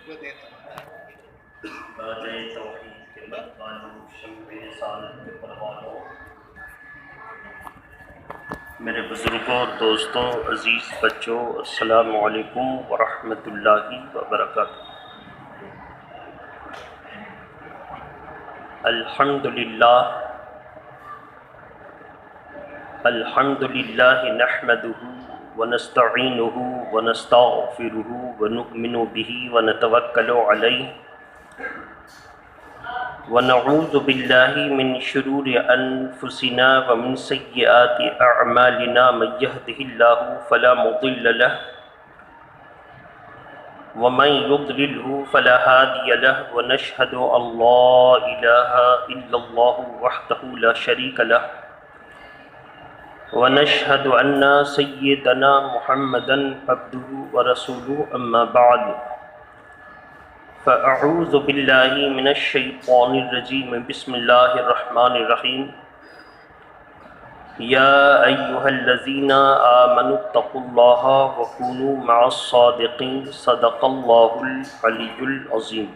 توحید کے مدبانوں شمع رسالت کے پروانوں، میرے بزرگوں، دوستوں، عزیز بچوں، السلام علیکم ورحمۃ اللہ وبرکاتہ۔ الحمد للہ نحمدہ ونستعینہ ونستغفرہ ونؤمن بہ ونتوکل علیہ ونعوذ باللہ من شرور انفسنا ومن سیئات اعمالنا، من یہدہ اللہ فلا مضل لہ ومن یضللہ فلا ہادی لہ، ونشہد ان لا الہ الا اللہ وحدہ لا شریک لہ، ونشہد ان سیدنا محمدا عبدہ ورسولہ، اما بعد فاعوذ باللہ من الشیطان الرجیم، بسم اللہ الرحمن الرحیم۔ یا ایہا الذین آمنوا اتقوا اللہ وکونوا مع الصادقین، صدق اللہ العلی العظیم۔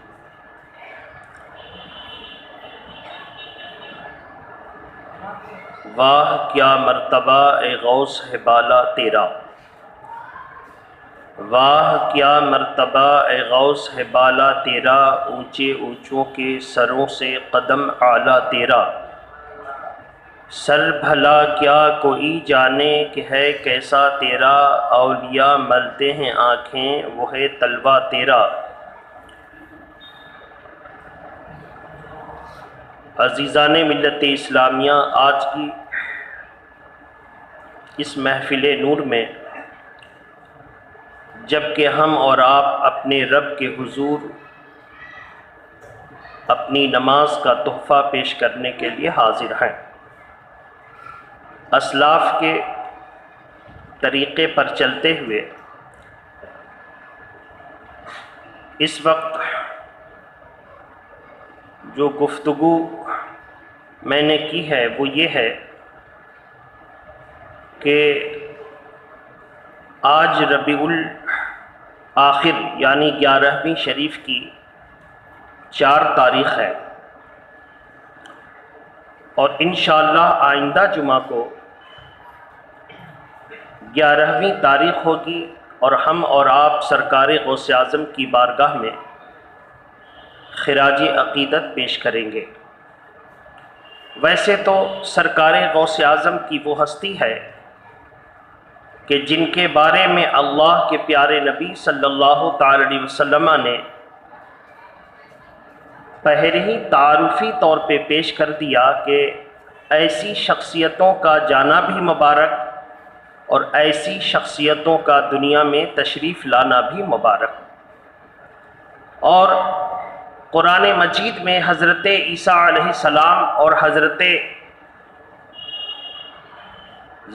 واہ کیا مرتبہ اے غوث ہے بالا تیرا، واہ کیا مرتبہ اے غوث ہے بالا تیرا، اونچے اونچوں کے سروں سے قدم اعلیٰ تیرا، سر بھلا کیا کوئی جانے کہ ہے کیسا تیرا، اولیاء ملتے ہیں آنکھیں وہ ہے طلوہ تیرا۔ عزیزان ملت اسلامیہ، آج کی اس محفل نور میں جب کہ ہم اور آپ اپنے رب کے حضور اپنی نماز کا تحفہ پیش کرنے کے لیے حاضر ہیں، اسلاف کے طریقے پر چلتے ہوئے اس وقت جو گفتگو میں نے کی ہے وہ یہ ہے کہ آج ربیع الآخر یعنی 11ویں شریف کی 4 تاریخ ہے، اور انشاءاللہ آئندہ جمعہ کو 11ویں تاریخ ہوگی، اور ہم اور آپ سرکار غوث اعظم کی بارگاہ میں خراج عقیدت پیش کریں گے۔ ویسے تو سرکار غوث اعظم کی وہ ہستی ہے کہ جن کے بارے میں اللہ کے پیارے نبی صلی اللہ تعالی علیہ وسلم نے پہلے ہی تعارفی طور پہ پیش کر دیا کہ ایسی شخصیتوں کا جانا بھی مبارک اور ایسی شخصیتوں کا دنیا میں تشریف لانا بھی مبارک۔ اور قرآن مجید میں حضرت عیسیٰ علیہ السلام اور حضرت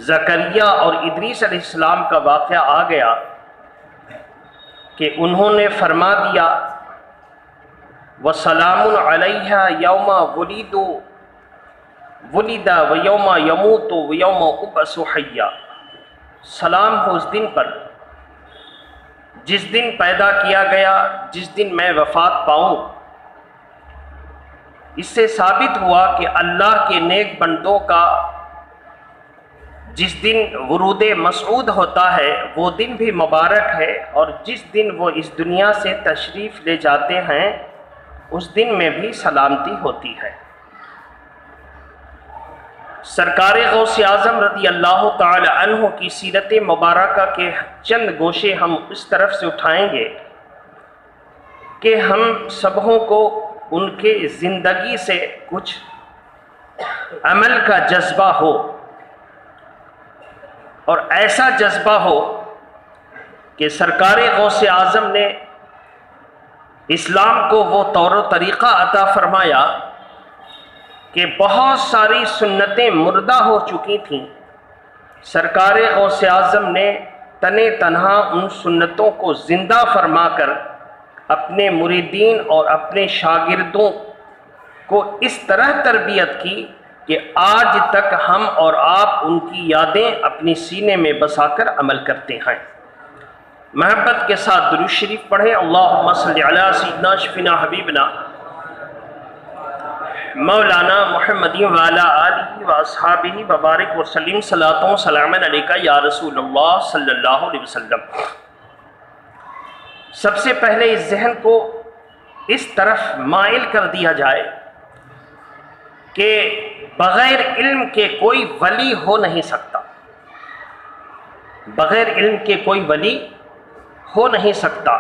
زکریا اور ادریس علیہ السلام کا واقعہ آ گیا کہ انہوں نے فرما دیا وَسَلَامٌ عَلَيْهَا يَوْمَ وُلِدَ وَيَوْمَ يَمُوتُ وَيَوْمَ يُبْعَثُ حَيًّا، سلام ہو اس دن پر جس دن پیدا کیا گیا، جس دن میں وفات پاؤں۔ اس سے ثابت ہوا کہ اللہ کے نیک بندوں کا جس دن ورود مسعود ہوتا ہے وہ دن بھی مبارک ہے، اور جس دن وہ اس دنیا سے تشریف لے جاتے ہیں اس دن میں بھی سلامتی ہوتی ہے۔ سرکار غوث اعظم رضی اللہ تعالی عنہ کی سیرت مبارکہ کے چند گوشے ہم اس طرف سے اٹھائیں گے کہ ہم سبوں کو ان کے زندگی سے کچھ عمل کا جذبہ ہو، اور ایسا جذبہ ہو کہ سرکار غوث اعظم نے اسلام کو وہ طور و طریقہ عطا فرمایا کہ بہت ساری سنتیں مردہ ہو چکی تھیں، سرکار غوث اعظم نے تنے تنہا ان سنتوں کو زندہ فرما کر اپنے مریدین اور اپنے شاگردوں کو اس طرح تربیت کی کہ آج تک ہم اور آپ ان کی یادیں اپنی سینے میں بسا کر عمل کرتے ہیں۔ محبت کے ساتھ درود شریف پڑھیں۔ اللہم صلی علی سیدنا شفینا حبیبنا مولانا محمد وعلی آلہ واصحابہ وبارک وسلم صلاۃ و سلام علیکہ یا رسول اللہ صلی اللہ علیہ وسلم۔ سب سے پہلے اس ذہن کو اس طرف مائل کر دیا جائے کہ بغیر علم کے کوئی ولی ہو نہیں سکتا، بغیر علم کے کوئی ولی ہو نہیں سکتا۔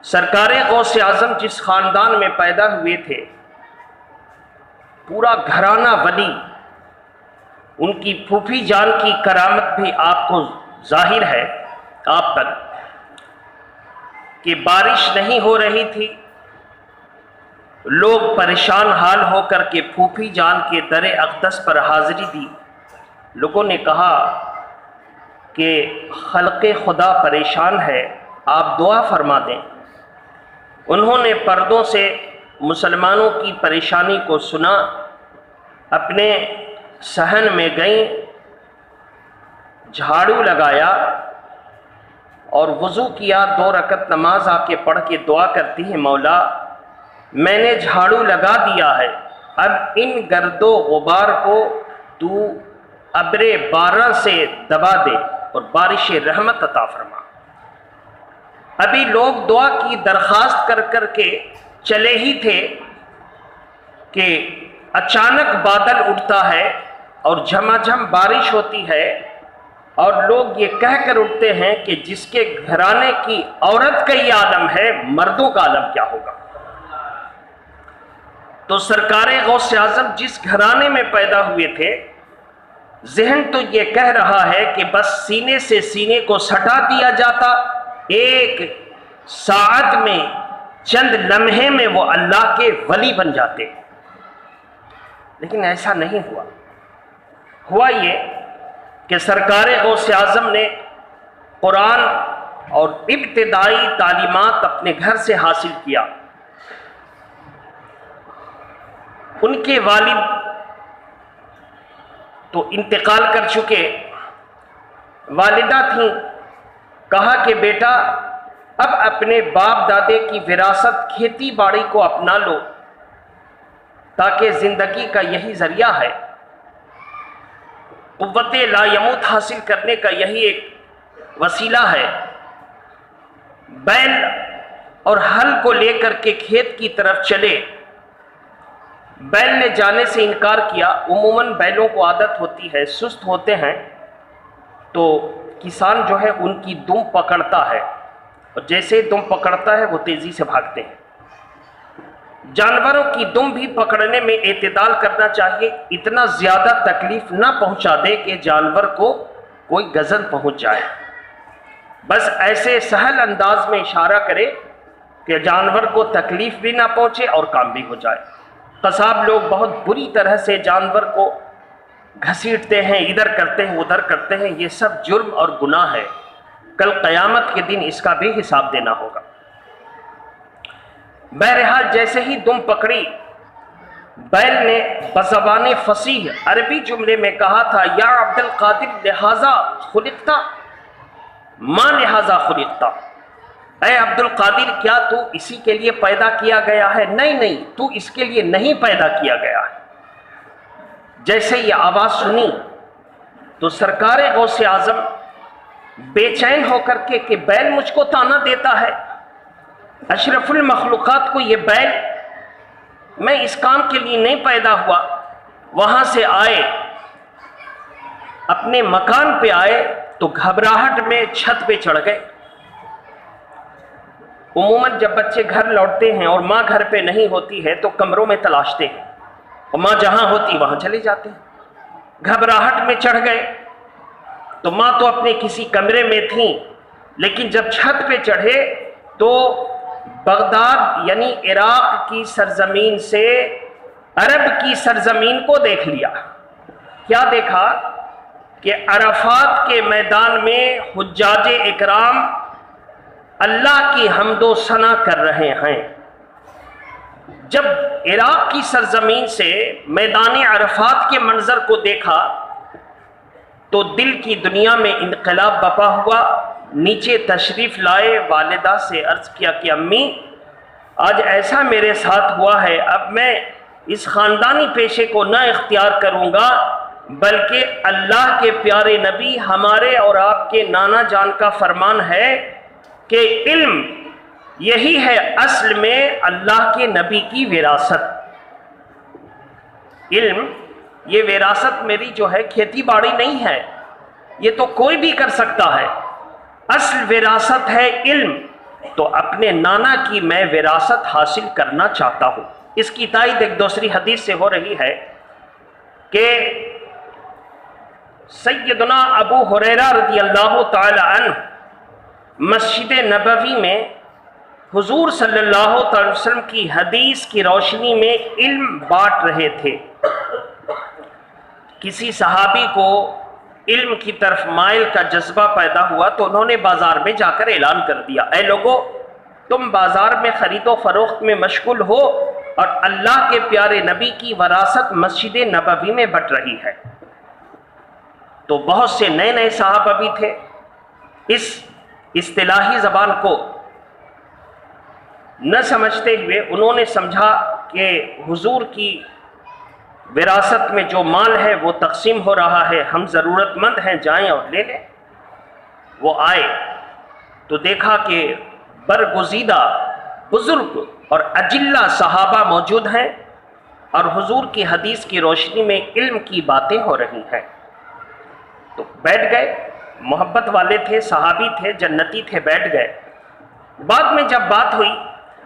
سرکار غوث اعظم جس خاندان میں پیدا ہوئے تھے، پورا گھرانہ ولی، ان کی پھوپھی جان کی کرامت بھی آپ کو ظاہر ہے آپ پر، کہ بارش نہیں ہو رہی تھی، لوگ پریشان حال ہو کر کے پھوپھی جان کے در اقدس پر حاضری دی۔ لوگوں نے کہا کہ خلق خدا پریشان ہے، آپ دعا فرما دیں۔ انہوں نے پردوں سے مسلمانوں کی پریشانی کو سنا، اپنے صحن میں گئیں، جھاڑو لگایا اور وضو کیا، 2 رکعت نماز آ کے پڑھ کے دعا کرتی ہے، مولا میں نے جھاڑو لگا دیا ہے، اب ان گرد و غبار کو تو ابر بارہ سے دبا دے اور بارش رحمت عطا فرما۔ ابھی لوگ دعا کی درخواست کر کر کے چلے ہی تھے کہ اچانک بادل اٹھتا ہے اور جھماجھم بارش ہوتی ہے، اور لوگ یہ کہہ کر اٹھتے ہیں کہ جس کے گھرانے کی عورت کا یہ عالم ہے، مردوں کا عالم کیا ہوگا۔ تو سرکار غوث اعظم جس گھرانے میں پیدا ہوئے تھے، ذہن تو یہ کہہ رہا ہے کہ بس سینے سے سینے کو سٹا دیا جاتا، ایک ساعت میں چند لمحے میں وہ اللہ کے ولی بن جاتے، لیکن ایسا نہیں ہوا۔ ہوا یہ کہ سرکار غوث اعظم نے قرآن اور ابتدائی تعلیمات اپنے گھر سے حاصل کیا۔ ان کے والد تو انتقال کر چکے، والدہ تھیں، کہا کہ بیٹا اب اپنے باپ دادے کی وراثت کھیتی باڑی کو اپنا لو، تاکہ زندگی کا یہی ذریعہ ہے، قوت لا یموت حاصل کرنے کا یہی ایک وسیلہ ہے۔ بیل اور ہل کو لے کر کے کھیت کی طرف چلے، بیل نے جانے سے انکار کیا۔ عموماً بیلوں کو عادت ہوتی ہے، سست ہوتے ہیں تو کسان جو ہے ان کی دم پکڑتا ہے، اور جیسے دم پکڑتا ہے وہ تیزی سے بھاگتے ہیں۔ جانوروں کی دم بھی پکڑنے میں اعتدال کرنا چاہیے، اتنا زیادہ تکلیف نہ پہنچا دے کہ جانور کو کوئی گزن پہنچ جائے، بس ایسے سہل انداز میں اشارہ کرے کہ جانور کو تکلیف بھی نہ پہنچے اور کام بھی ہو جائے۔ قصاب لوگ بہت بری طرح سے جانور کو گھسیٹتے ہیں، ادھر کرتے ہیں ادھر کرتے ہیں، یہ سب جرم اور گناہ ہے، کل قیامت کے دن اس کا بھی حساب دینا ہوگا۔ بہرحال جیسے ہی دم پکڑی، بیل نے بزبان فصیح عربی جملے میں کہا تھا، یا عبد القادر لہذا خلقتا، ماں لہذا خلقتا، اے عبد القادر کیا تو اسی کے لیے پیدا کیا گیا ہے؟ نہیں، تو اس کے لیے نہیں پیدا کیا گیا ہے۔ جیسے یہ آواز سنی تو سرکار غوث اعظم بے چین ہو کر کے کہ بیل مجھ کو تانا دیتا ہے، اشرف المخلوقات کو یہ بیل، میں اس کام کے لیے نہیں پیدا ہوا۔ وہاں سے آئے، اپنے مکان پہ آئے تو گھبراہٹ میں چھت پہ چڑھ گئے۔ عموماً جب بچے گھر لوٹتے ہیں اور ماں گھر پہ نہیں ہوتی ہے تو کمروں میں تلاشتے ہیں، اور ماں جہاں ہوتی وہاں چلے جاتے ہیں۔ گھبراہٹ میں چڑھ گئے تو ماں تو اپنے کسی کمرے میں تھیں، لیکن جب چھت پہ چڑھے تو بغداد یعنی عراق کی سرزمین سے عرب کی سرزمین کو دیکھ لیا۔ کیا دیکھا کہ عرفات کے میدان میں حجاج اکرام اللہ کی حمد و ثنا کر رہے ہیں۔ جب عراق کی سرزمین سے میدان عرفات کے منظر کو دیکھا تو دل کی دنیا میں انقلاب بپا ہوا، نیچے تشریف لائے، والدہ سے عرض کیا کہ امی آج ایسا میرے ساتھ ہوا ہے، اب میں اس خاندانی پیشے کو نہ اختیار کروں گا، بلکہ اللہ کے پیارے نبی ہمارے اور آپ کے نانا جان کا فرمان ہے کہ علم یہی ہے اصل میں اللہ کے نبی کی وراثت۔ علم، یہ وراثت میری جو ہے کھیتی باڑی نہیں ہے، یہ تو کوئی بھی کر سکتا ہے، اصل وراثت ہے علم، تو اپنے نانا کی میں وراثت حاصل کرنا چاہتا ہوں۔ اس کی تائید ایک دوسری حدیث سے ہو رہی ہے کہ سیدنا ابو ہریرہ رضی اللہ تعالی عنہ مسجد نبوی میں حضور صلی اللہ تعالی وسلم کی حدیث کی روشنی میں علم بانٹ رہے تھے۔ کسی صحابی کو علم کی طرف مائل کا جذبہ پیدا ہوا تو انہوں نے بازار میں جا کر اعلان کر دیا، اے لوگو، تم بازار میں خرید و فروخت میں مشغول ہو اور اللہ کے پیارے نبی کی وراثت مسجد نبوی میں بٹ رہی ہے۔ تو بہت سے نئے نئے صحابہ بھی تھے، اس اصطلاحی زبان کو نہ سمجھتے ہوئے انہوں نے سمجھا کہ حضور کی وراثت میں جو مال ہے وہ تقسیم ہو رہا ہے، ہم ضرورت مند ہیں، جائیں اور لے لیں۔ وہ آئے تو دیکھا کہ برگزیدہ بزرگ اور اجلہ صحابہ موجود ہیں اور حضور کی حدیث کی روشنی میں علم کی باتیں ہو رہی ہیں، تو بیٹھ گئے۔ محبت والے تھے، صحابی تھے، جنتی تھے، بیٹھ گئے۔ بعد میں جب بات ہوئی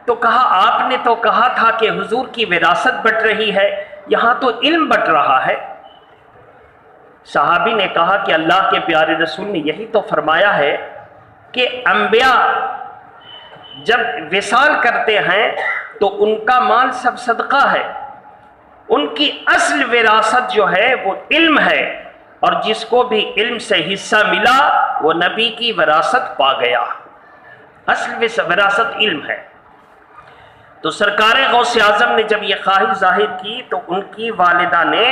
تو کہا آپ نے تو کہا تھا کہ حضور کی وراثت بٹ رہی ہے، یہاں تو علم بٹ رہا ہے۔ صحابی نے کہا کہ اللہ کے پیارے رسول نے یہی تو فرمایا ہے کہ انبیاء جب وصال کرتے ہیں تو ان کا مال سب صدقہ ہے، ان کی اصل وراثت جو ہے وہ علم ہے، اور جس کو بھی علم سے حصہ ملا وہ نبی کی وراثت پا گیا۔ اصل وراثت علم ہے۔ تو سرکار غوث اعظم نے جب یہ خواہش ظاہر کی تو ان کی والدہ نے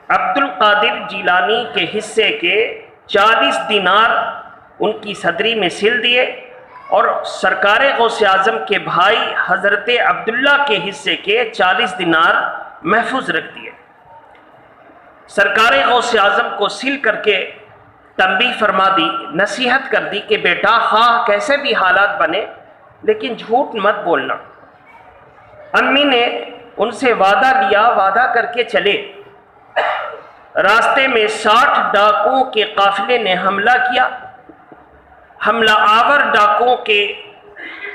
عبد القادر جیلانی کے حصے کے 40 دینار ان کی صدری میں سل دیے، اور سرکار غوث اعظم کے بھائی حضرت عبداللہ کے حصے کے 40 دینار محفوظ رکھ دیے۔ سرکار غوث اعظم کو سل کر کے تنبیہ فرما دی، نصیحت کر دی کہ بیٹا خواہ کیسے بھی حالات بنے لیکن جھوٹ مت بولنا۔ امی نے ان سے وعدہ لیا، وعدہ کر کے چلے۔ راستے میں 60 ڈاکوؤں کے قافلے نے حملہ کیا۔ حملہ آور ڈاکوؤں کے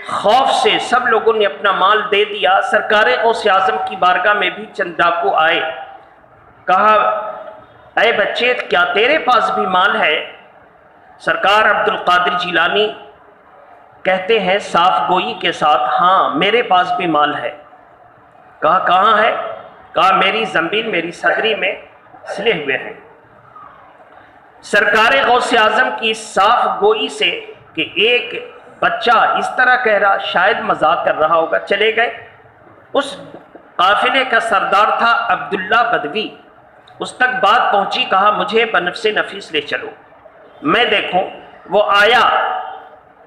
خوف سے سب لوگوں نے اپنا مال دے دیا۔ سرکار غوث اعظم کی بارگاہ میں بھی چند ڈاکو آئے، کہا اے بچے کیا تیرے پاس بھی مال ہے؟ سرکار عبد القادر جیلانی کہتے ہیں صاف گوئی کے ساتھ، ہاں میرے پاس بھی مال ہے۔ کہا کہاں ہے؟ کہا میری زنبیل، میری صدری میں سلے ہوئے ہیں۔ سرکار غوث اعظم کی صاف گوئی سے کہ ایک بچہ اس طرح کہہ رہا، شاید مذاق کر رہا ہوگا، چلے گئے۔ اس قافلے کا سردار تھا عبداللہ بدوی، اس تک بات پہنچی، کہا مجھے بنفس نفیس لے چلو میں دیکھوں۔ وہ آیا،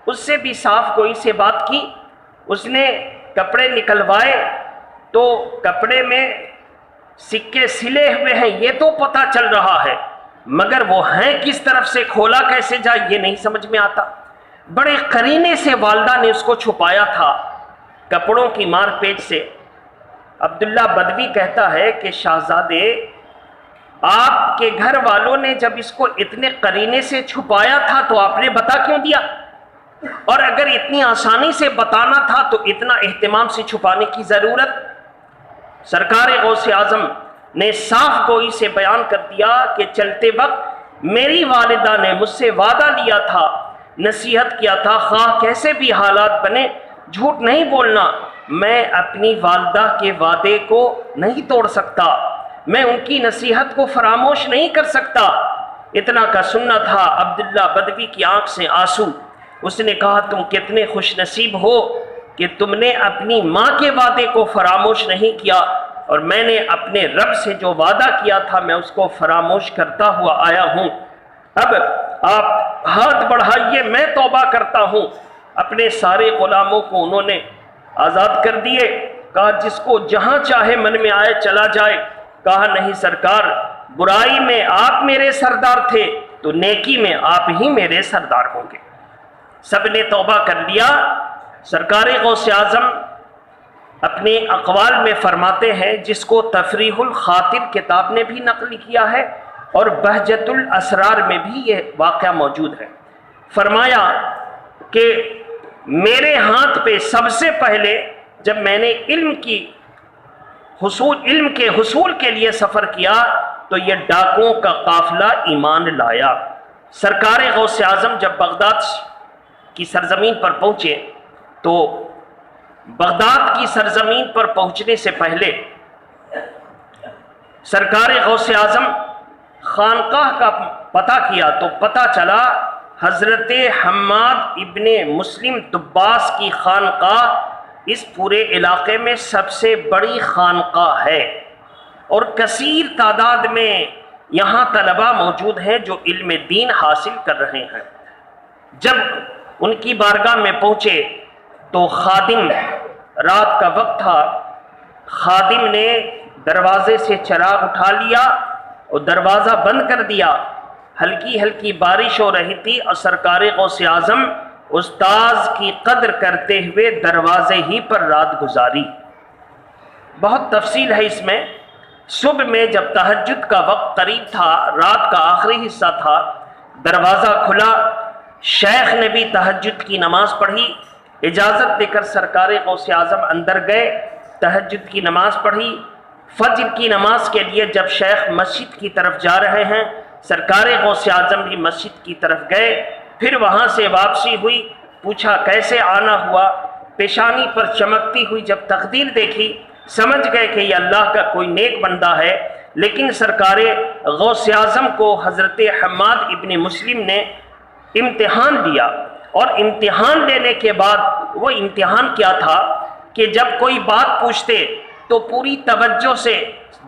اس سے بھی صاف گوئی سے بات کی، اس نے کپڑے نکلوائے تو کپڑے میں سکے سلے ہوئے ہیں یہ تو پتہ چل رہا ہے، مگر وہ ہیں کس طرف سے، کھولا کیسے جائے یہ نہیں سمجھ میں آتا۔ بڑے قرینے سے والدہ نے اس کو چھپایا تھا کپڑوں کی مار پیچ سے۔ عبداللہ بدوی کہتا ہے کہ شہزادے آپ کے گھر والوں نے جب اس کو اتنے قرینے سے چھپایا تھا تو آپ نے بتا کیوں دیا؟ اور اگر اتنی آسانی سے بتانا تھا تو اتنا اہتمام سے چھپانے کی ضرورت؟ سرکار غوث اعظم نے صاف گوئی سے بیان کر دیا کہ چلتے وقت میری والدہ نے مجھ سے وعدہ لیا تھا، نصیحت کیا تھا، خواہ کیسے بھی حالات بنے جھوٹ نہیں بولنا۔ میں اپنی والدہ کے وعدے کو نہیں توڑ سکتا، میں ان کی نصیحت کو فراموش نہیں کر سکتا۔ اتنا کا سننا تھا عبداللہ بدوی کی آنکھ سے آنسو۔ اس نے کہا تم کتنے خوش نصیب ہو کہ تم نے اپنی ماں کے وعدے کو فراموش نہیں کیا، اور میں نے اپنے رب سے جو وعدہ کیا تھا میں اس کو فراموش کرتا ہوا آیا ہوں۔ اب آپ ہاتھ بڑھائیے میں توبہ کرتا ہوں۔ اپنے سارے غلاموں کو انہوں نے آزاد کر دیے۔ کہا جس کو جہاں چاہے من میں آئے چلا جائے۔ کہا نہیں سرکار، برائی میں آپ میرے سردار تھے تو نیکی میں آپ ہی میرے سردار ہوں گے۔ سب نے توبہ کر لیا۔ سرکار غوث اعظم اپنے اقوال میں فرماتے ہیں، جس کو تفریح الخاطر کتاب نے بھی نقل کیا ہے اور بہجت الاسرار میں بھی یہ واقعہ موجود ہے، فرمایا کہ میرے ہاتھ پہ سب سے پہلے جب میں نے علم کے حصول کے لیے سفر کیا تو یہ ڈاکوؤں کا قافلہ ایمان لایا۔ سرکار غوث اعظم جب بغداد کی سرزمین پر پہنچے تو بغداد کی سرزمین پر پہنچنے سے پہلے سرکار غوث اعظم خانقاہ کا پتہ کیا تو پتہ چلا حضرت حماد ابن مسلم دباس کی خانقاہ اس پورے علاقے میں سب سے بڑی خانقاہ ہے، اور کثیر تعداد میں یہاں طلباء موجود ہیں جو علم دین حاصل کر رہے ہیں۔ جب ان کی بارگاہ میں پہنچے تو خادم، رات کا وقت تھا، خادم نے دروازے سے چراغ اٹھا لیا اور دروازہ بند کر دیا۔ ہلکی ہلکی بارش ہو رہی تھی اور سرکار غوث اعظم استاذ کی قدر کرتے ہوئے دروازے ہی پر رات گزاری۔ بہت تفصیل ہے اس میں۔ صبح میں جب تہجد کا وقت قریب تھا، رات کا آخری حصہ تھا، دروازہ کھلا، شیخ نے بھی تہجد کی نماز پڑھی۔ اجازت دے کر سرکار غوث اعظم اندر گئے، تہجد کی نماز پڑھی۔ فجر کی نماز کے لیے جب شیخ مسجد کی طرف جا رہے ہیں، سرکار غوث اعظم بھی مسجد کی طرف گئے۔ پھر وہاں سے واپسی ہوئی، پوچھا کیسے آنا ہوا؟ پیشانی پر چمکتی ہوئی جب تقدیر دیکھی، سمجھ گئے کہ یہ اللہ کا کوئی نیک بندہ ہے۔ لیکن سرکار غوث اعظم کو حضرت حماد ابن مسلم نے امتحان دیا، اور امتحان لینے کے بعد وہ امتحان کیا تھا کہ جب کوئی بات پوچھتے تو پوری توجہ سے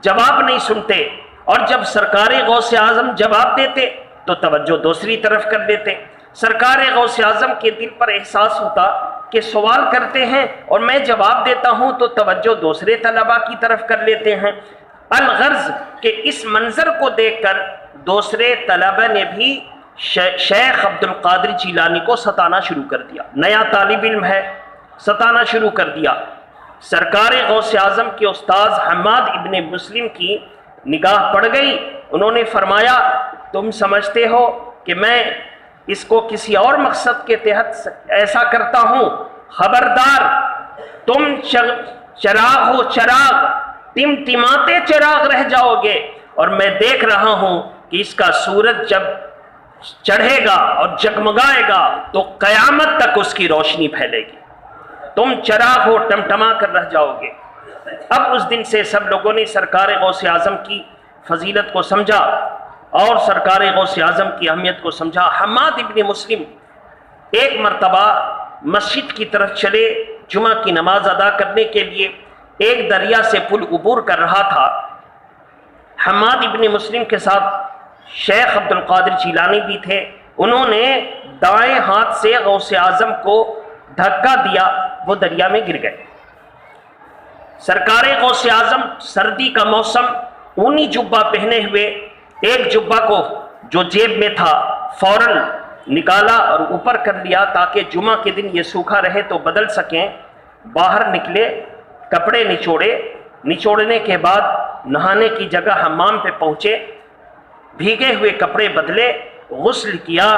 جواب نہیں سنتے، اور جب سرکار غوث اعظم جواب دیتے تو توجہ دوسری طرف کر دیتے۔ سرکار غوث اعظم کے دل پر احساس ہوتا کہ سوال کرتے ہیں اور میں جواب دیتا ہوں تو توجہ دوسرے طلباء کی طرف کر لیتے ہیں۔ الغرض کہ اس منظر کو دیکھ کر دوسرے طلباء نے بھی شیخ عبد القادر جیلانی کو ستانا شروع کر دیا۔ نیا طالب علم ہے، ستانا شروع کر دیا۔ سرکار غوث اعظم کے استاذ حماد ابن مسلم کی نگاہ پڑ گئی۔ انہوں نے فرمایا تم سمجھتے ہو کہ میں اس کو کسی اور مقصد کے تحت ایسا کرتا ہوں؟ خبردار، تم چراغ ہو چراغ، ٹمٹماتے چراغ رہ جاؤ گے، اور میں دیکھ رہا ہوں کہ اس کا سورج جب چڑھے گا اور جگمگائے گا تو قیامت تک اس کی روشنی پھیلے گی، تم چراغ ہو ٹمٹما کر رہ جاؤ گے۔ اب اس دن سے سب لوگوں نے سرکار غوث اعظم کی فضیلت کو سمجھا اور سرکار غوث اعظم کی اہمیت کو سمجھا۔ حماد ابن مسلم ایک مرتبہ مسجد کی طرف چلے جمعہ کی نماز ادا کرنے کے لیے، ایک دریا سے پل عبور کر رہا تھا۔ حماد ابن مسلم کے ساتھ شیخ عبد القادر جیلانی بھی تھے۔ انہوں نے دائیں ہاتھ سے غوث اعظم کو دھکا دیا، وہ دریا میں گر گئے۔ سرکار غوث اعظم سردی کا موسم، اونی جبہ پہنے ہوئے، ایک جبہ کو جو جیب میں تھا فوراً نکالا اور اوپر کر لیا تاکہ جمعہ کے دن یہ سوکھا رہے تو بدل سکیں۔ باہر نکلے، کپڑے نچوڑنے کے بعد نہانے کی جگہ حمام پہ پہنچے، بھیگے ہوئے کپڑے بدلے، غسل کیا،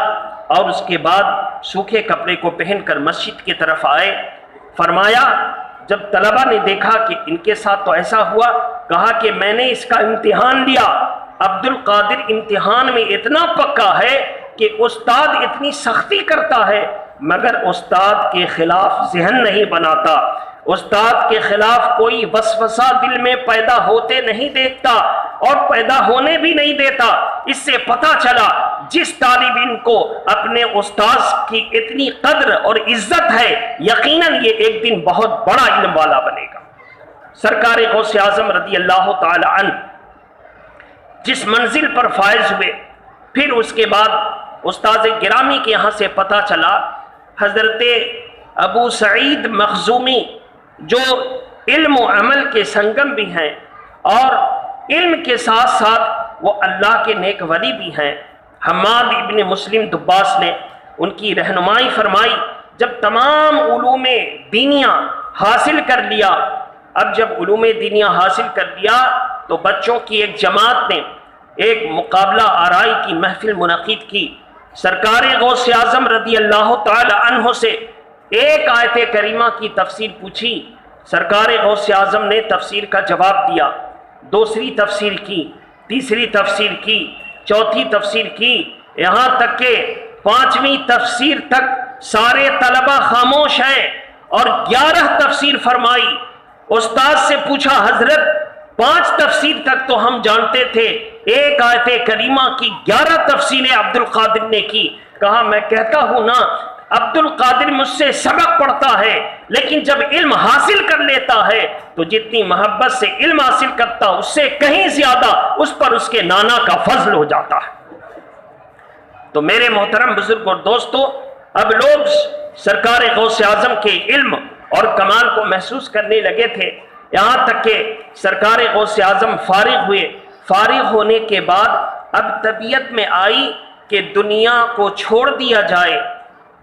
اور اس کے بعد سوکھے کپڑے کو پہن کر مسجد کی طرف آئے۔ فرمایا جب طلباء نے دیکھا کہ ان کے ساتھ تو ایسا ہوا، کہا کہ میں نے اس کا امتحان لیا۔ عبد القادر امتحان میں اتنا پکا ہے کہ استاد اتنی سختی کرتا ہے مگر استاد کے خلاف ذہن نہیں بناتا، استاد کے خلاف کوئی وسوسہ دل میں پیدا ہوتے نہیں دیکھتا اور پیدا ہونے بھی نہیں دیتا۔ اس سے پتہ چلا جس طالب علم کو اپنے استاذ کی اتنی قدر اور عزت ہے، یقیناً یہ ایک دن بہت بڑا علم والا بنے گا۔ سرکار غوث اعظم رضی اللہ تعالی عنہ جس منزل پر فائز ہوئے، پھر اس کے بعد استاذ گرامی کے یہاں سے پتہ چلا، حضرت ابو سعید مخزومی جو علم و عمل کے سنگم بھی ہیں اور علم کے ساتھ ساتھ وہ اللہ کے نیک ولی بھی ہیں، حماد ابن مسلم دباس نے ان کی رہنمائی فرمائی۔ جب تمام علوم دینیہ حاصل کر لیا، اب جب علوم دینیہ حاصل کر لیا تو بچوں کی ایک جماعت نے ایک مقابلہ آرائی کی محفل منعقد کی۔ سرکار غوث اعظم رضی اللہ تعالی عنہ سے ایک آیت کریمہ کی تفسیر پوچھی، سرکار غوث اعظم نے تفسیر کا جواب دیا، دوسری تفسیر کی، تیسری تفسیر کی، چوتھی تفسیر کی، یہاں تک کہ پانچویں تفسیر تک سارے طلبہ خاموش ہیں اور 11 تفسیر فرمائی۔ استاد سے پوچھا، حضرت 5 تفسیر تک تو ہم جانتے تھے، ایک آیت کریمہ کی 11 تفسیریں عبد القادر نے کی۔ کہا میں کہتا ہوں نا، عبد القادر مجھ سے سبق پڑھتا ہے، لیکن جب علم حاصل کر لیتا ہے تو جتنی محبت سے علم حاصل کرتا اس سے کہیں زیادہ اس پر اس کے نانا کا فضل ہو جاتا ہے۔ تو میرے محترم بزرگ اور دوستو، اب لوگ سرکار غوث اعظم کے علم اور کمال کو محسوس کرنے لگے تھے، یہاں تک کہ سرکار غوث اعظم فارغ ہوئے۔ فارغ ہونے کے بعد اب طبیعت میں آئی کہ دنیا کو چھوڑ دیا جائے،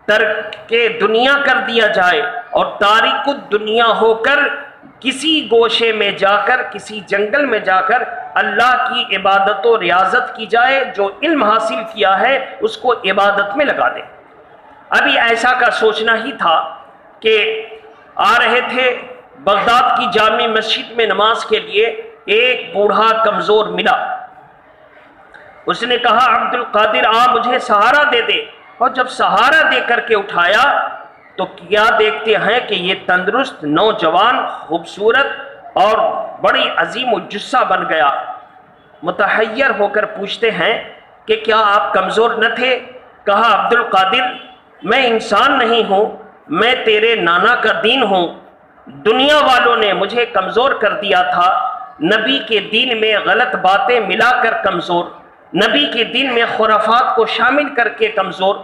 ترک دنیا کر دیا جائے اور تارک الدنیا ہو کر کسی گوشے میں جا کر، کسی جنگل میں جا کر اللہ کی عبادت و ریاضت کی جائے، جو علم حاصل کیا ہے اس کو عبادت میں لگا دے۔ ابھی ایسا کا سوچنا ہی تھا کہ آ رہے تھے بغداد کی جامع مسجد میں نماز کے لیے، ایک بوڑھا کمزور ملا، اس نے کہا عبد القادر مجھے سہارا دے دے، اور جب سہارا دے کر کے اٹھایا تو کیا دیکھتے ہیں کہ یہ تندرست نوجوان خوبصورت اور بڑی عظیم الجثہ بن گیا۔ متحیر ہو کر پوچھتے ہیں کہ کیا آپ کمزور نہ تھے؟ کہا عبد القادر میں انسان نہیں ہوں، میں تیرے نانا کا دین ہوں، دنیا والوں نے مجھے کمزور کر دیا تھا، نبی کے دین میں غلط باتیں ملا کر کمزور، نبی کے دین میں خرافات کو شامل کر کے کمزور،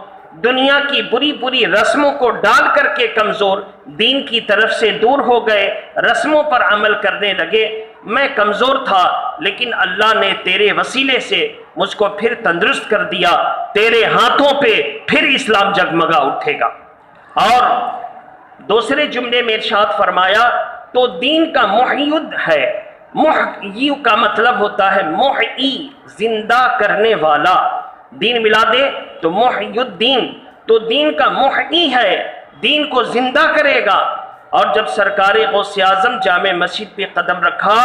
دنیا کی بری بری رسموں کو ڈال کر کے کمزور، دین کی طرف سے دور ہو گئے، رسموں پر عمل کرنے لگے۔ میں کمزور تھا لیکن اللہ نے تیرے وسیلے سے مجھ کو پھر تندرست کر دیا، تیرے ہاتھوں پہ پھر اسلام جگمگا اٹھے گا۔ اور دوسرے جملے میں ارشاد فرمایا تو دین کا محید ہے، محیی کا مطلب ہوتا ہے محیی، زندہ کرنے والا، دین ملا دے تو محی الدین، تو دین کا محیی ہے، دین کو زندہ کرے گا۔ اور جب سرکار غوث اعظم جامع مسجد پہ قدم رکھا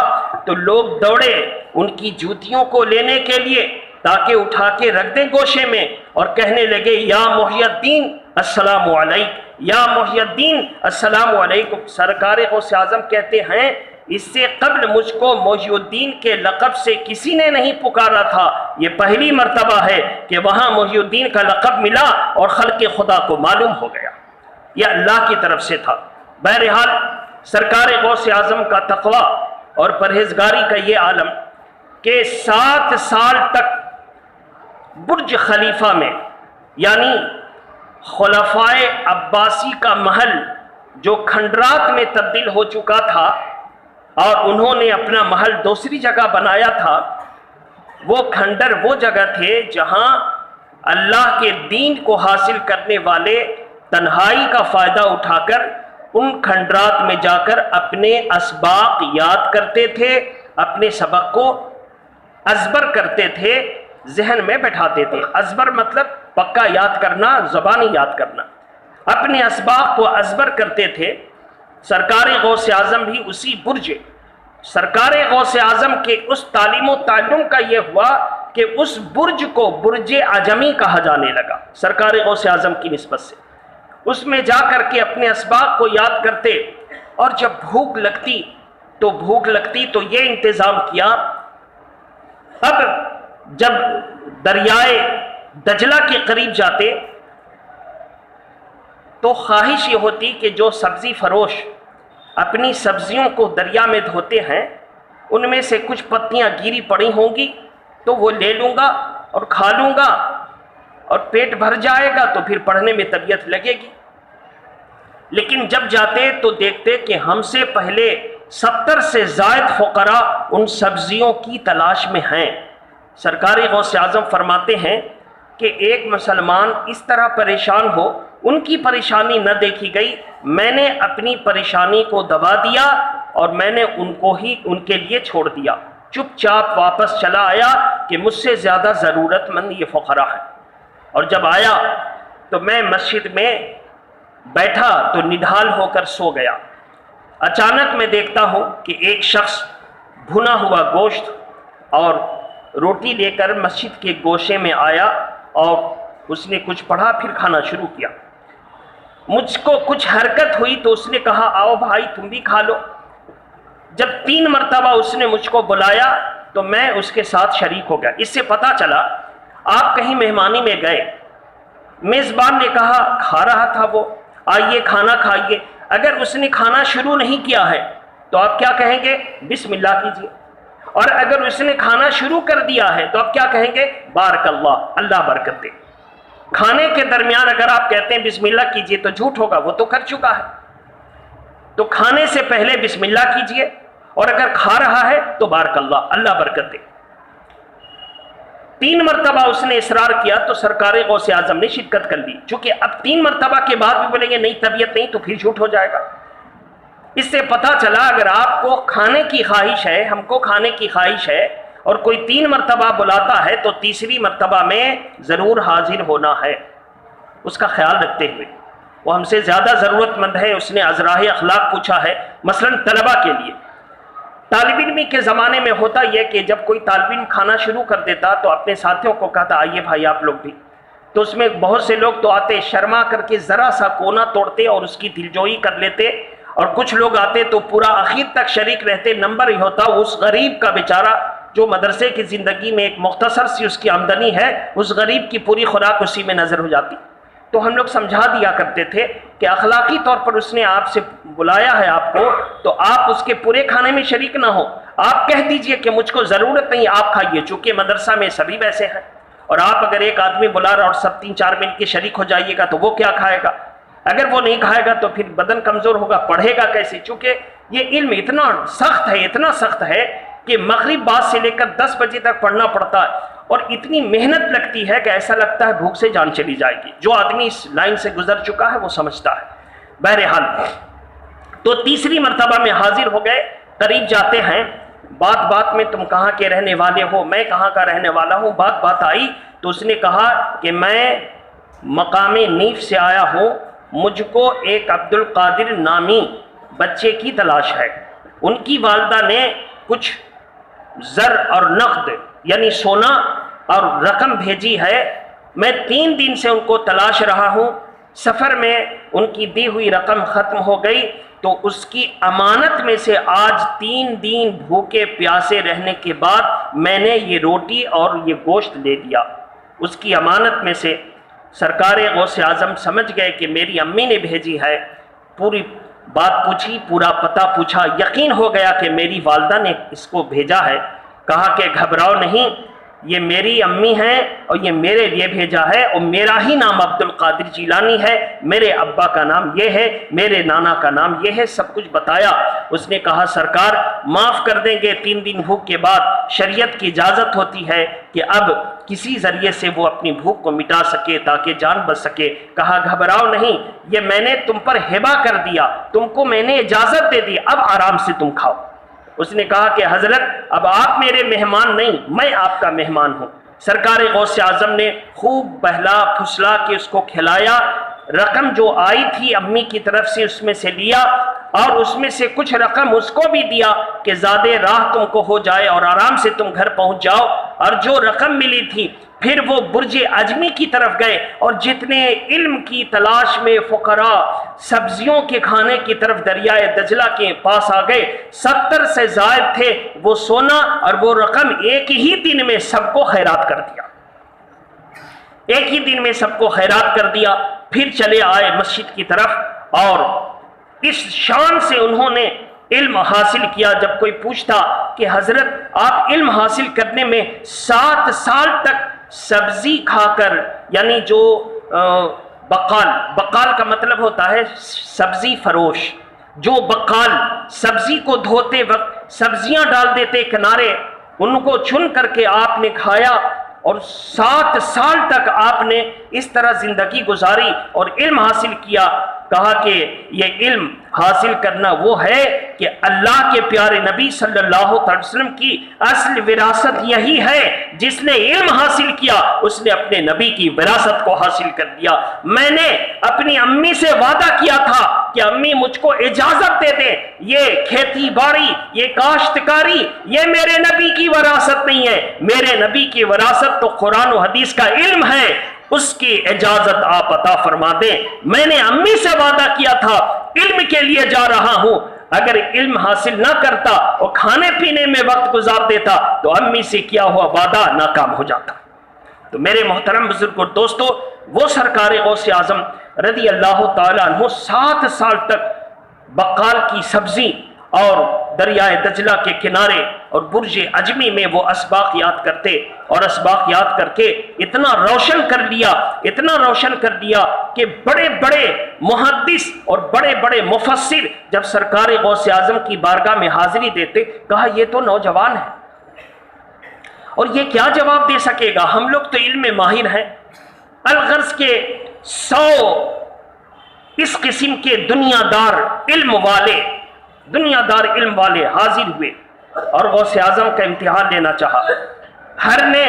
تو لوگ دوڑے ان کی جوتیوں کو لینے کے لیے تاکہ اٹھا کے رکھ دیں گوشے میں، اور کہنے لگے یا محی الدین السلام علیک، یا محی الدین السلام علیکم۔ سرکار غوث اعظم کہتے ہیں اس سے قبل مجھ کو محی الدین کے لقب سے کسی نے نہیں پکارا تھا، یہ پہلی مرتبہ ہے کہ وہاں محی الدین کا لقب ملا اور خلق خدا کو معلوم ہو گیا، یہ اللہ کی طرف سے تھا۔ بہرحال سرکار غوث اعظم کا تقوی اور پرہیزگاری کا یہ عالم کہ 7 سال تک برج خلیفہ میں، یعنی خلفائے عباسی کا محل جو کھنڈرات میں تبدیل ہو چکا تھا اور انہوں نے اپنا محل دوسری جگہ بنایا تھا، وہ کھنڈر وہ جگہ تھے جہاں اللہ کے دین کو حاصل کرنے والے تنہائی کا فائدہ اٹھا کر ان کھنڈرات میں جا کر اپنے اسباق یاد کرتے تھے، اپنے سبق کو ازبر کرتے تھے، ذہن میں بٹھاتے تھے۔ ازبر مطلب پکا یاد کرنا، زبانی یاد کرنا، اپنے اسباق کو ازبر کرتے تھے۔ سرکار غوث اعظم بھی اسی برج، سرکار غوث اعظم کے اس تعلیم و تعلم کا یہ ہوا کہ اس برج کو برج عجمی کہا جانے لگا سرکار غوث اعظم کی نسبت سے۔ اس میں جا کر کے اپنے اسباق کو یاد کرتے، اور جب بھوک لگتی تو یہ انتظام کیا، اب جب دریائے دجلہ کے قریب جاتے تو خواہش یہ ہوتی کہ جو سبزی فروش اپنی سبزیوں کو دریا میں دھوتے ہیں ان میں سے کچھ پتیاں گیری پڑی ہوں گی تو وہ لے لوں گا اور کھا لوں گا، اور پیٹ بھر جائے گا تو پھر پڑھنے میں طبیعت لگے گی. لیکن جب جاتے تو دیکھتے کہ ہم سے پہلے 70 سے زائد فقراء ان سبزیوں کی تلاش میں ہیں. سرکار غوث اعظم فرماتے ہیں کہ ایک مسلمان اس طرح پریشان ہو، ان کی پریشانی نہ دیکھی گئی، میں نے اپنی پریشانی کو دبا دیا اور میں نے ان کے لیے چھوڑ دیا. چپ چاپ واپس چلا آیا کہ مجھ سے زیادہ ضرورت مند یہ فقراء ہیں. اور جب آیا تو میں مسجد میں بیٹھا تو نڈھال ہو کر سو گیا. اچانک میں دیکھتا ہوں کہ ایک شخص بھنا ہوا گوشت اور روٹی لے کر مسجد کے گوشے میں آیا اور اس نے کچھ پڑھا، پھر کھانا شروع کیا. مجھ کو کچھ حرکت ہوئی تو اس نے کہا آؤ بھائی تم بھی کھا لو. جب 3 مرتبہ اس نے مجھ کو بلایا تو میں اس کے ساتھ شریک ہو گیا. اس سے پتا چلا آپ کہیں مہمانی میں گئے، میزبان نے کہا کھا رہا تھا وہ، آئیے کھانا کھائیے. اگر اس نے کھانا شروع نہیں کیا ہے تو آپ کیا کہیں گے؟ بسم اللہ کیجئے. اور اگر اس نے کھانا شروع کر دیا ہے تو آپ کیا کہیں گے؟ بارک اللہ، اللہ برکت دے. کھانے کے درمیان اگر آپ کہتے ہیں بسم اللہ کیجئے تو جھوٹ ہوگا، وہ تو کر چکا ہے. تو کھانے سے پہلے بسم اللہ کیجئے، اور اگر کھا رہا ہے تو بارک اللہ، اللہ برکت دے. 3 مرتبہ اس نے اصرار کیا تو سرکار غوث اعظم نے شدت کر لی. چونکہ اب 3 مرتبہ کے بعد بھی بولیں گے نہیں طبیعت نہیں تو پھر جھوٹ ہو جائے گا. اس سے پتہ چلا اگر آپ کو کھانے کی خواہش ہے، ہم کو کھانے کی خواہش ہے، اور کوئی 3 مرتبہ بلاتا ہے تو تیسری مرتبہ میں ضرور حاضر ہونا ہے. اس کا خیال رکھتے ہوئے وہ ہم سے زیادہ ضرورت مند ہے. اس نے ازراہ اخلاق پوچھا ہے، مثلا طلبہ کے لیے. طالب علمی کے زمانے میں ہوتا یہ کہ جب کوئی طالب علم کھانا شروع کر دیتا تو اپنے ساتھیوں کو کہتا آئیے بھائی آپ لوگ بھی. تو اس میں بہت سے لوگ تو آتے شرما کر کے ذرا سا کونا توڑتے اور اس کی دلجوئی کر لیتے، اور کچھ لوگ آتے تو پورا آخر تک شریک رہتے. نمبر یہ ہوتا اس غریب کا بیچارہ جو مدرسے کی زندگی میں ایک مختصر سی اس کی آمدنی ہے، اس غریب کی پوری خوراک اسی میں نظر ہو جاتی. تو ہم لوگ سمجھا دیا کرتے تھے کہ اخلاقی طور پر اس نے آپ سے بلایا ہے آپ کو تو آپ اس کے پورے کھانے میں شریک نہ ہو. آپ کہہ دیجئے کہ مجھ کو ضرورت نہیں، آپ کھائیے، چونکہ مدرسہ میں سبھی ویسے ہیں. اور آپ اگر ایک آدمی بلا رہا اور سب 3-4 مل کے شریک ہو جائیے گا تو وہ کیا کھائے گا؟ اگر وہ نہیں کھائے گا تو پھر بدن کمزور ہوگا، پڑھے گا کیسے؟ چونکہ یہ علم اتنا سخت ہے کہ مغرب بعد سے لے کر 10 بجے تک پڑھنا پڑتا ہے، اور اتنی محنت لگتی ہے کہ ایسا لگتا ہے بھوک سے جان چلی جائے گی. جو آدمی اس لائن سے گزر چکا ہے وہ سمجھتا ہے. بہرحال تو تیسری مرتبہ میں حاضر ہو گئے. قریب جاتے ہیں، بات میں تم کہاں کے رہنے والے ہو؟ میں کہاں کا رہنے والا ہوں. بات آئی تو اس نے کہا کہ میں مقام نیف سے آیا ہوں، مجھ کو ایک عبد القادر نامی بچے کی تلاش ہے. ان کی والدہ نے کچھ زر اور نقد یعنی سونا اور رقم بھیجی ہے. میں 3 دن سے ان کو تلاش رہا ہوں. سفر میں ان کی دی ہوئی رقم ختم ہو گئی تو اس کی امانت میں سے آج 3 دن بھوکے پیاسے رہنے کے بعد میں نے یہ روٹی اور یہ گوشت لے دیا. اس کی امانت میں سے سرکار غوث اعظم سمجھ گئے کہ میری امی نے بھیجی ہے. پوری بات پوچھی، پورا پتہ پوچھا، یقین ہو گیا کہ میری والدہ نے اس کو بھیجا ہے. کہا کہ گھبراؤ نہیں، یہ میری امی ہیں اور یہ میرے لیے بھیجا ہے، اور میرا ہی نام عبد القادر جیلانی ہے، میرے ابا کا نام یہ ہے، میرے نانا کا نام یہ ہے. سب کچھ بتایا. اس نے کہا سرکار معاف کر دیں گے، 3 دن بھوک کے بعد شریعت کی اجازت ہوتی ہے کہ اب کسی ذریعے سے وہ اپنی بھوک کو مٹا سکے تاکہ جان بچ سکے. کہا گھبراؤ نہیں، یہ میں نے تم پر ہبہ کر دیا، تم کو میں نے اجازت دے دی، اب آرام سے تم کھاؤ. اس نے کہا کہ حضرت اب آپ میرے مہمان نہیں، میں آپ کا مہمان ہوں. سرکار غوث اعظم نے خوب بہلا پھسلا کے اس کو کھلایا. رقم جو آئی تھی امی کی طرف سے اس میں سے لیا، اور اس میں سے کچھ رقم اس کو بھی دیا کہ زیادہ راہ تم کو ہو جائے اور آرام سے تم گھر پہنچ جاؤ. اور جو رقم ملی تھی پھر وہ برج اجمی کی طرف گئے، اور جتنے علم کی تلاش میں فقراء سبزیوں کے کھانے کی طرف دریائے دجلہ کے پاس آ گئے. 70 سے زائد تھے. وہ سونا اور وہ رقم ایک ہی دن میں سب کو خیرات کر دیا. ایک ہی دن میں سب کو خیرات کر دیا. پھر چلے آئے مسجد کی طرف، اور اس شان سے انہوں نے علم حاصل کیا. جب کوئی پوچھتا کہ حضرت آپ علم حاصل کرنے میں 7 سال تک سبزی کھا کر، یعنی جو بقال کا مطلب ہوتا ہے سبزی فروش، جو بقال سبزی کو دھوتے وقت سبزیاں ڈال دیتے کنارے، ان کو چن کر کے آپ نے کھایا، اور 7 سال تک آپ نے اس طرح زندگی گزاری اور علم حاصل کیا۔ کہا کہ یہ علم حاصل کرنا وہ ہے کہ اللہ کے پیارے نبی صلی اللہ علیہ وسلم کی اصل وراثت یہی ہے۔ جس نے علم حاصل کیا اس نے اپنے نبی کی وراثت کو حاصل کر دیا۔ میں نے اپنی امی سے وعدہ کیا تھا کہ امی مجھ کو اجازت دے دیں، یہ کھیتی باڑی، یہ کاشتکاری، یہ میرے نبی کی وراثت نہیں ہے، میرے نبی کی وراثت تو قرآن و حدیث کا علم ہے، اس کی اجازت آپ عطا فرما دیں۔ میں نے امی سے وعدہ کیا تھا، علم کے لیے جا رہا ہوں، اگر علم حاصل نہ کرتا اور کھانے پینے میں وقت گزار دیتا تو امی سے کیا ہوا وعدہ ناکام ہو جاتا۔ تو میرے محترم بزرگ اور دوستو، وہ سرکار غوث اعظم رضی اللہ تعالیٰ عنہ 7 سال تک بقال کی سبزی اور دریائے دجلہ کے کنارے اور برج عجمی میں وہ اسباق یاد کرتے، اور اسباق یاد کر کے اتنا روشن کر دیا کہ بڑے بڑے محدث اور بڑے بڑے مفسر جب سرکار غوث اعظم کی بارگاہ میں حاضری دیتے، کہا یہ تو نوجوان ہے اور یہ کیا جواب دے سکے گا، ہم لوگ تو علم میں ماہر ہیں۔ الغرض کے 100 اس قسم کے دنیا دار علم والے حاضر ہوئے اور غوث اعظم کا امتحان لینا چاہا۔ ہر نے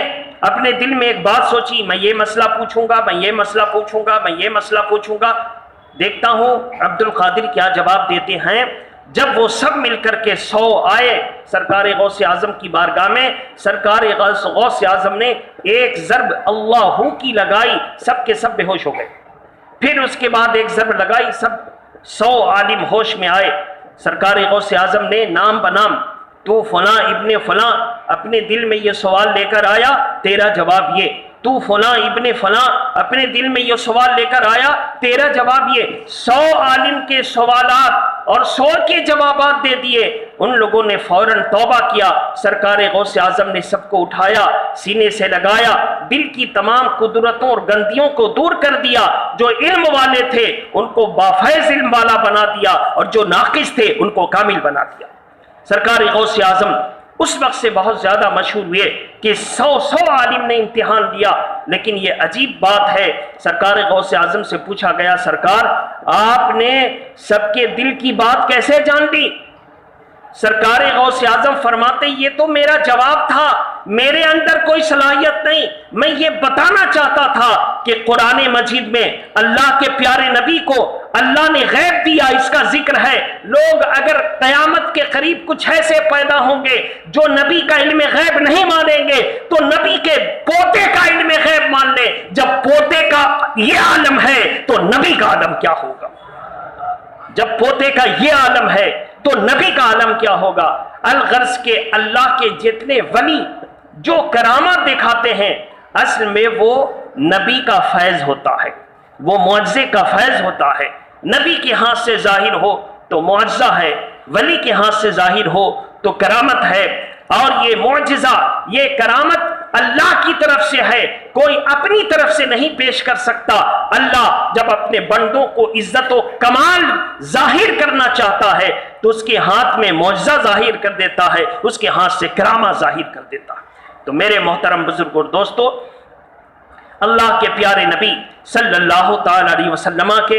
اپنے دل میں ایک بات سوچی، میں یہ مسئلہ پوچھوں گا، میں یہ مسئلہ پوچھوں گا، میں یہ مسئلہ پوچھوں گا، دیکھتا ہوں عبد القادر کیا جواب دیتے ہیں۔ جب وہ سب مل کر کے 100 آئے سرکار غوث اعظم کی بارگاہ میں، سرکار غوث اعظم نے ایک ضرب اللہ کی لگائی، سب کے سب بے ہوش ہو گئے۔ پھر اس کے بعد ایک ضرب لگائی، سب 100 عالم ہوش میں آئے۔ سرکار غوث اعظم نے نام بنام، تو فلاں ابن فلاں، اپنے دل میں یہ سوال لے کر آیا، تیرا جواب یہ، تو فلاں ابن فلاں، اپنے دل میں یہ سوال لے کر آیا، تیرا جواب یہ۔ 100 عالم کے سوالات اور 100 کے جوابات دے دیے۔ ان لوگوں نے فوراً توبہ کیا۔ سرکار غوث اعظم نے سب کو اٹھایا، سینے سے لگایا، دل کی تمام قدرتوں اور گندیوں کو دور کر دیا۔ جو علم والے تھے ان کو بافیض علم والا بنا دیا، اور جو ناقص تھے ان کو کامل بنا دیا۔ سرکار غوث اعظم اس وقت سے بہت زیادہ مشہور ہوئے کہ 100 عالم نے امتحان دیا۔ لیکن یہ عجیب بات ہے، سرکار غوث اعظم سے پوچھا گیا، سرکار آپ نے سب کے دل کی بات کیسے جان لی؟ سرکار غوث اعظم فرماتے یہ تو میرا جواب تھا، میرے اندر کوئی صلاحیت نہیں، میں یہ بتانا چاہتا تھا کہ قرآن مجید میں اللہ کے پیارے نبی کو اللہ نے غیب دیا، اس کا ذکر ہے۔ لوگ اگر قیامت کے قریب کچھ ایسے پیدا ہوں گے جو نبی کا علم غیب نہیں مانیں گے تو نبی کے پوتے کا علم غیب مان لیں۔ جب پوتے کا یہ عالم ہے تو نبی کا عالم کیا ہوگا؟ جب پوتے کا یہ عالم ہے تو نبی کا عالم کیا ہوگا؟ الغرض کے اللہ کے جتنے ولی جو کرامات دکھاتے ہیں، اصل میں وہ نبی کا فیض ہوتا ہے، وہ معجزے کا فیض ہوتا ہے۔ نبی کے ہاتھ سے ظاہر ہو تو معجزہ ہے، ولی کے ہاتھ سے ظاہر ہو تو کرامت ہے۔ اور یہ معجزہ، یہ کرامت اللہ کی طرف سے ہے، کوئی اپنی طرف سے نہیں پیش کر سکتا۔ اللہ جب اپنے بندوں کو عزت و کمال ظاہر کرنا چاہتا ہے تو اس کے ہاتھ میں معجزہ ظاہر کر دیتا ہے، اس کے ہاتھ سے کرامہ ظاہر کر دیتا ہے۔ تو میرے محترم بزرگ اور دوستو، اللہ کے پیارے نبی صلی اللہ تعالی علیہ وسلم کے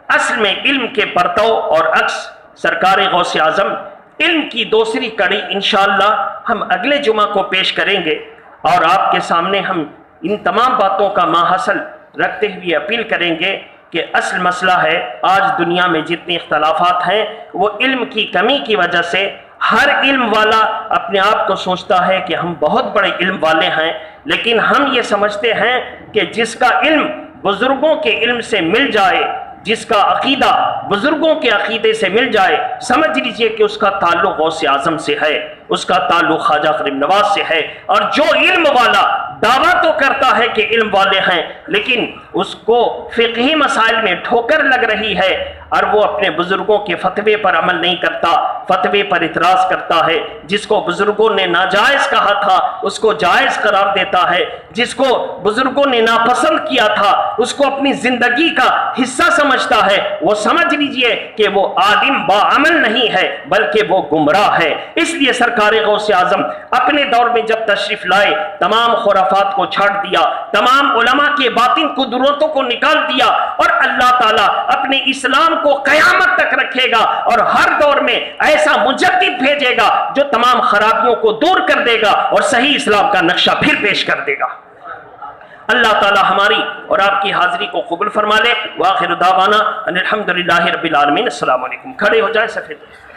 اصل میں علم کے پرتو اور عکس سرکار غوث اعظم، علم کی دوسری کڑی انشاءاللہ ہم اگلے جمعہ کو پیش کریں گے، اور آپ کے سامنے ہم ان تمام باتوں کا ماحصل رکھتے ہوئے اپیل کریں گے کہ اصل مسئلہ ہے آج دنیا میں جتنے اختلافات ہیں وہ علم کی کمی کی وجہ سے۔ ہر علم والا اپنے آپ کو سوچتا ہے کہ ہم بہت بڑے علم والے ہیں، لیکن ہم یہ سمجھتے ہیں کہ جس کا علم بزرگوں کے علم سے مل جائے، جس کا عقیدہ بزرگوں کے عقیدے سے مل جائے، سمجھ لیجئے کہ اس کا تعلق غوث اعظم سے ہے۔ اس کا تعلق خواجہ غریب نواز سے ہے، اور جو علم والا دعویٰ تو کرتا ہے کہ علم والے ہیں لیکن اس کو فقہی مسائل میں ٹھوکر لگ رہی ہے اور وہ اپنے بزرگوں کے فتوے پر عمل نہیں کرتا، فتوے پر اعتراض کرتا ہے، جس کو بزرگوں نے ناجائز کہا تھا اس کو جائز قرار دیتا ہے، جس کو بزرگوں نے ناپسند کیا تھا اس کو اپنی زندگی کا حصہ سمجھتا ہے، وہ سمجھ لیجئے کہ وہ عالم باعمل نہیں ہے بلکہ وہ گمراہ ہے۔ اس لیے سرکار غوث اعظم اپنے دور میں جب تشریف لائے تمام خرافات کو چھاڑ دیا، تمام علماء کے باطن قدرتوں کو نکال دیا، اور اللہ تعالیٰ اپنے اسلام کو قیامت تک رکھے گا اور ہر دور میں ایسا مجدد بھیجے گا جو تمام خرابیوں کو دور کر دے گا اور صحیح اسلام کا نقشہ پھر پیش کر دے گا۔ اللہ تعالیٰ ہماری اور آپ کی حاضری کو قبول فرما لے۔ وآخر دعوانا ان الحمدللہ رب العالمین۔ السلام علیکم۔ کھڑے ہو جائیں سفید